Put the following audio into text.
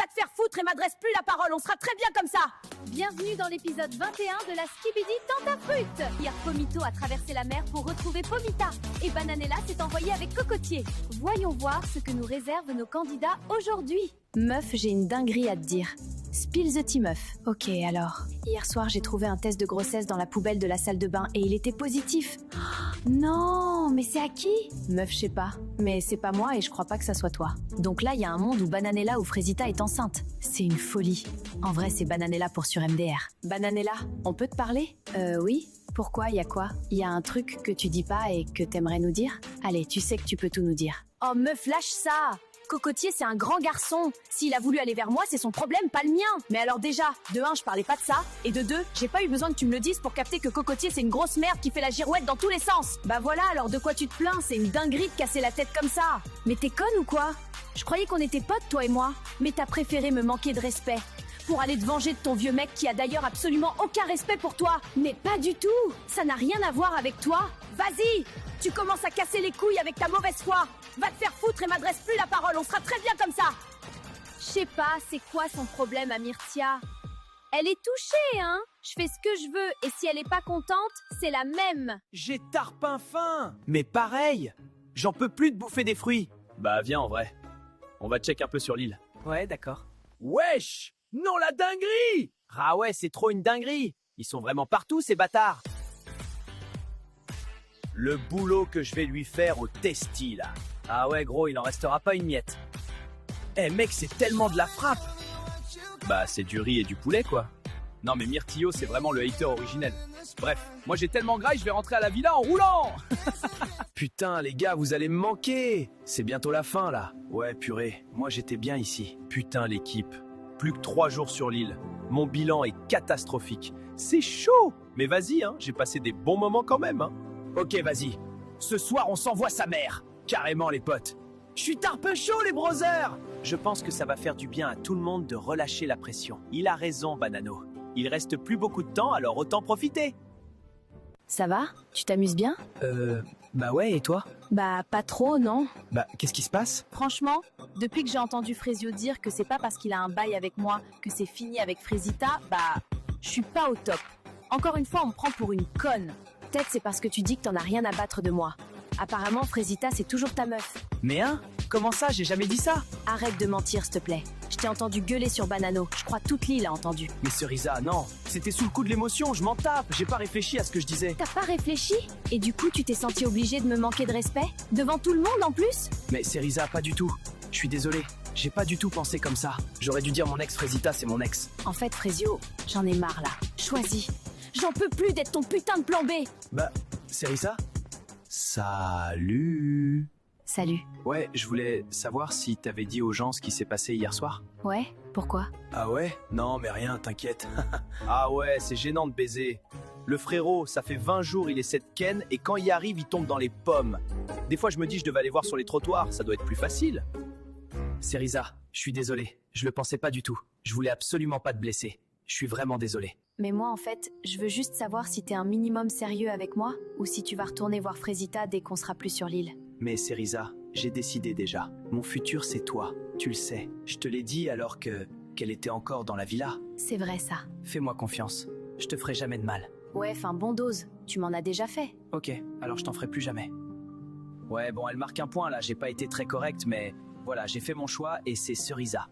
Va te faire foutre et m'adresse plus la parole, on sera très bien comme ça. Bienvenue dans l'épisode 21 de la Skibidi Tentafruit. Hier, Pomito a traversé la mer pour retrouver Pomita. Et Bananella s'est envoyée avec Cocotier. Voyons voir ce que nous réservent nos candidats aujourd'hui. Meuf, j'ai une dinguerie à te dire. Spill the tea, meuf. Ok, alors. Hier soir, j'ai trouvé un test de grossesse dans la poubelle de la salle de bain et il était positif. Non, mais c'est à qui? Meuf, je sais pas. Mais c'est pas moi et je crois pas que ça soit toi. Donc là, il y a un monde où Bananella ou Frésita est enceinte. C'est une folie. En vrai, c'est Bananella pour sur MDR. Bananella, on peut te parler? Oui. Pourquoi, y a quoi? Y a un truc que tu dis pas et que t'aimerais nous dire? Allez, tu sais que tu peux tout nous dire. Oh meuf, lâche ça! Cocotier, c'est un grand garçon. S'il a voulu aller vers moi, c'est son problème, pas le mien. Mais alors déjà, de 1, je parlais pas de ça. Et de 2, j'ai pas eu besoin que tu me le dises pour capter que Cocotier, c'est une grosse merde qui fait la girouette dans tous les sens. Bah voilà, alors de quoi tu te plains? C'est une dinguerie de casser la tête comme ça. Mais t'es conne ou quoi? Je croyais qu'on était potes, toi et moi. Mais t'as préféré me manquer de respect pour aller te venger de ton vieux mec qui a d'ailleurs absolument aucun respect pour toi. Mais pas du tout. Ça n'a rien à voir avec toi. Vas-y, tu commences à casser les couilles avec ta mauvaise foi. Va te faire foutre et m'adresse plus la parole, on sera très bien comme ça. Je sais pas, c'est quoi son problème à Myrtia? Elle est touchée, hein? Je fais ce que je veux et si elle est pas contente, c'est la même. J'ai tarpin faim. Mais pareil, j'en peux plus de bouffer des fruits. Bah viens en vrai. On va check un peu sur l'île. Ouais, d'accord. Wesh! Non la dinguerie! Ah ouais, c'est trop une dinguerie. Ils sont vraiment partout, ces bâtards. Le boulot que je vais lui faire au testi là. Ah ouais, gros, il en restera pas une miette. Eh mec, c'est tellement de la frappe! Bah c'est du riz et du poulet quoi. Non mais Myrtillo c'est vraiment le hater originel. Bref, moi j'ai tellement graille, je vais rentrer à la villa en roulant. Putain les gars, vous allez me manquer. C'est bientôt la fin là. Ouais purée, moi j'étais bien ici. Putain l'équipe, plus que 3 jours sur l'île. Mon bilan est catastrophique. C'est chaud. Mais vas-y, hein, j'ai passé des bons moments quand même. Hein. Ok vas-y, ce soir on s'envoie sa mère. Carrément les potes. Je suis tarpin chaud les brothers. Je pense que ça va faire du bien à tout le monde de relâcher la pression. Il a raison, Banano. Il reste plus beaucoup de temps, alors autant profiter. Ça va? Tu t'amuses bien? Bah ouais, et toi? Bah pas trop, non? Bah, qu'est-ce qui se passe? Franchement, depuis que j'ai entendu Frésio dire que c'est pas parce qu'il a un bail avec moi que c'est fini avec Frésita, bah je suis pas au top. Encore une fois, on me prend pour une conne. Peut-être c'est parce que tu dis que t'en as rien à battre de moi. Apparemment, Frésita, c'est toujours ta meuf. Mais hein? Comment ça? J'ai jamais dit ça. Arrête de mentir, s'il te plaît. Je t'ai entendu gueuler sur Banano. Je crois toute l'île a entendu. Mais Cerisa, non. C'était sous le coup de l'émotion, je m'en tape. J'ai pas réfléchi à ce que je disais. T'as pas réfléchi? Et du coup, tu t'es senti obligé de me manquer de respect? Devant tout le monde en plus? Mais Cerisa, pas du tout. Je suis désolé. J'ai pas du tout pensé comme ça. J'aurais dû dire mon ex Frésita, c'est mon ex. En fait, Frésio, j'en ai marre là. Choisis. J'en peux plus d'être ton putain de plan B. Bah, Cerisa? Salut. Salut. Ouais, je voulais savoir si t'avais dit aux gens ce qui s'est passé hier soir. Ouais, pourquoi? Ah ouais? Non, mais rien, t'inquiète. Ah ouais, c'est gênant de baiser. Le frérot, ça fait 20 jours, il essaie de ken et quand il arrive, il tombe dans les pommes. Des fois, je me dis, je devais aller voir sur les trottoirs, ça doit être plus facile. Cerisa, je suis désolé. Je le pensais pas du tout. Je voulais absolument pas te blesser. Je suis vraiment désolé. Mais moi, en fait, je veux juste savoir si t'es un minimum sérieux avec moi ou si tu vas retourner voir Frésita dès qu'on sera plus sur l'île. Mais Cerisa, j'ai décidé déjà. Mon futur, c'est toi. Tu le sais. Je te l'ai dit alors qu'elle était encore dans la villa. C'est vrai, ça. Fais-moi confiance. Je te ferai jamais de mal. Ouais, fin bon dose. Tu m'en as déjà fait. Ok, alors je t'en ferai plus jamais. Ouais, bon, elle marque un point là. J'ai pas été très correct, mais voilà, j'ai fait mon choix et c'est Cerisa.